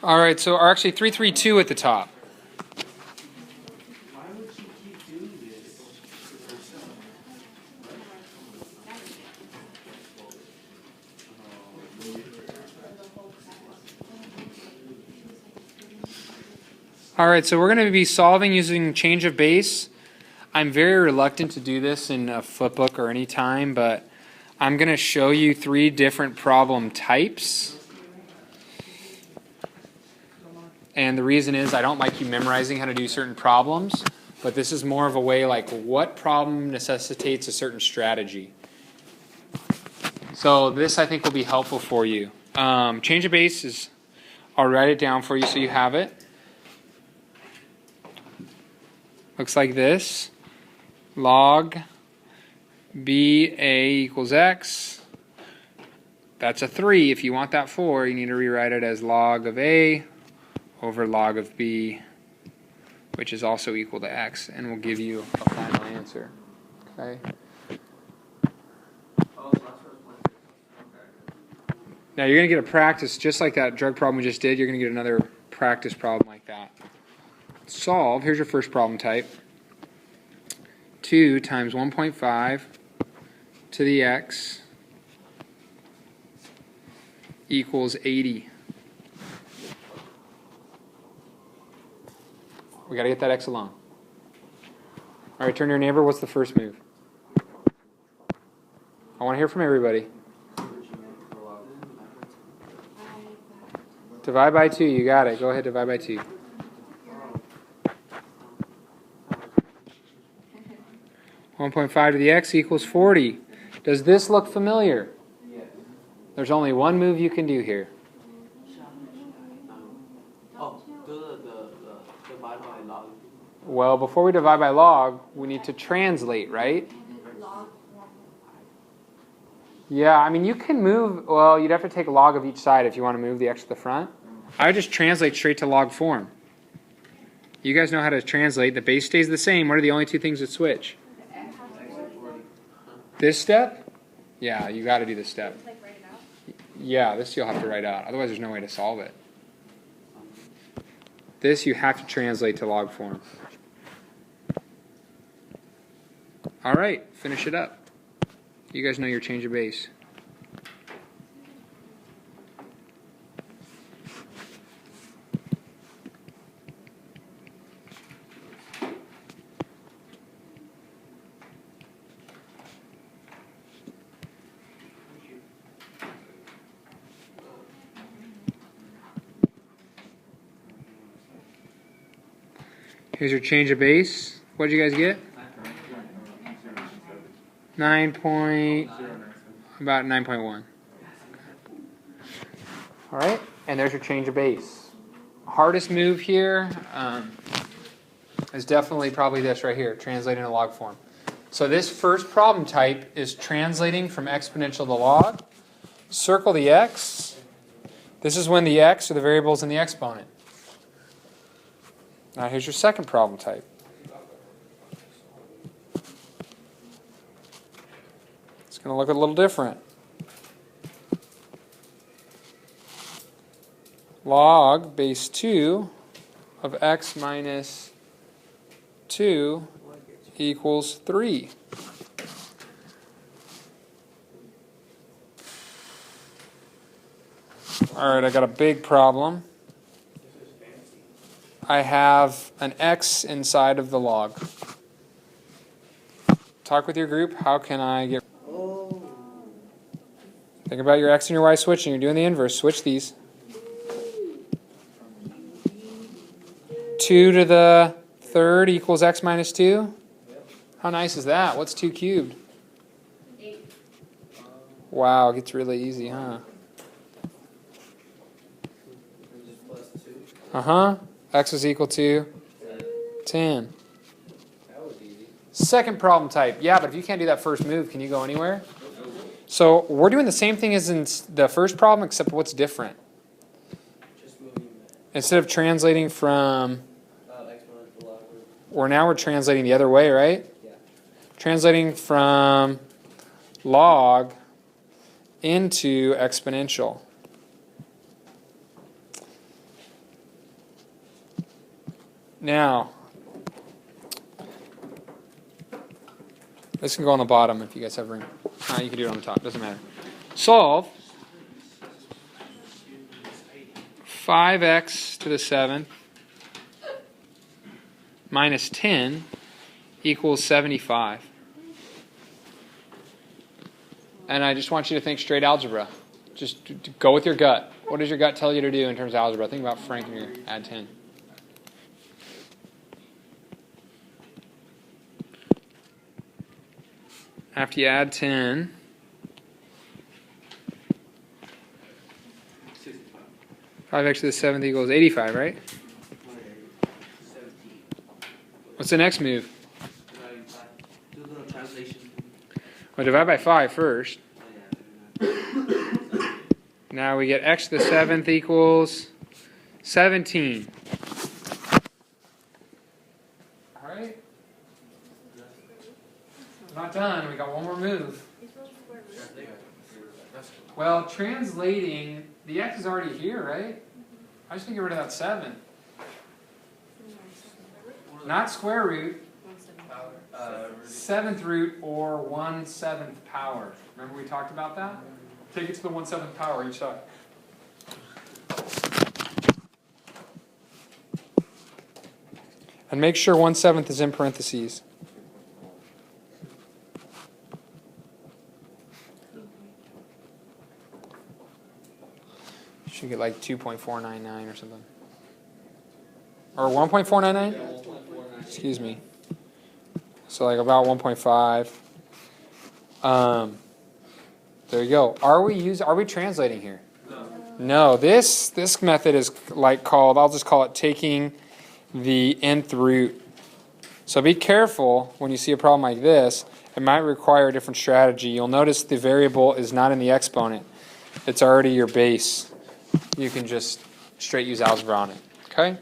All right, so or actually 332 at the top. Why would you keep doing this? All right, so we're going to be solving using change of base. I'm very reluctant to do this in a flipbook or any time, but I'm going to show you 3 different problem types. And the reason is I don't like you memorizing how to do certain problems, but this is more of a way like what problem necessitates a certain strategy. So this I think will be helpful for you. Change of base is, I'll write it down for you so you have it. Looks like this. Log BA equals X. That's a 3. If you want that 4, you need to rewrite it as log of A over log of B, which is also equal to X, and will give you a final answer. Okay. Now you're going to get a practice, just like that drug problem we just did, you're going to get another practice problem like that. Solve, here's your first problem type. 2 times 1.5 to the X equals 80. We got to get that X alone. All right, turn to your neighbor. What's the first move? I want to hear from everybody. Divide by 2. You got it. Go ahead, divide by 2. 1.5 to the X equals 40. Does this look familiar? Yes. There's only one move you can do here. Oh, do the divide by log. Well, before we divide by log, we need to translate, right? Yeah, I mean, you can move, well, you'd have to take a log of each side if you want to move the X to the front. I would just translate straight to log form. You guys know how to translate. The base stays the same. What are the only 2 things that switch? This step? Yeah, you got to do this step. Yeah, this you'll have to write out. Otherwise, there's no way to solve it. This you have to translate to log form. All right, finish it up. You guys know your change of base. Here's your change of base. What did you guys get? 9.1. All right, and there's your change of base. Hardest move here is definitely probably this right here, translating to log form. So this first problem type is translating from exponential to log. Circle the X. This is when the X are the variables in the exponent. Now here's your second problem type. It's going to look a little different. Log base 2 of X minus 2 equals 3. All right, I got a big problem. I have an X inside of the log. Talk with your group. How can I get... Think about your X and your Y switching. You're doing the inverse. Switch these. 2 to the third equals X minus 2. How nice is that? What's 2 cubed? 8. Wow, it gets really easy, huh? Uh-huh. X is equal to 10. Second problem type. Yeah, but if you can't do that first move, can you go anywhere? So we're doing the same thing as in the first problem, except what's different? Instead of translating from... we're translating the other way, right? Yeah. Translating from log into exponential. Now, this can go on the bottom if you guys have room. You can do it on the top, doesn't matter. Solve 5x to the 7th minus 10 equals 75. And I just want you to think straight algebra. Just go with your gut. What does your gut tell you to do in terms of algebra? Think about Frank and your add 10. After you add 10, 5x to the 7th equals 85, right? 17. What's the next move? Dividing 5. Do the translation. Well, divide by 5 first. Oh, yeah. Now we get x to the 7th equals 17. All right? Not done. We got one more move. Well, translating, the x is already here, right? I just need to get rid of that 7. Not square root, 7th root, or 1/7 power. Remember we talked about that? Take it to the 1/7 power each side. And make sure 1/7 is in parentheses. Should get like 2.499 or something. Or 1.499? Excuse me. So like about 1.5. There you go. Are we translating here? No. This method is like called, I'll just call it taking the nth root. So be careful when you see a problem like this. It might require a different strategy. You'll notice the variable is not in the exponent. It's already your base. You can just straight use algebra on it. Okay?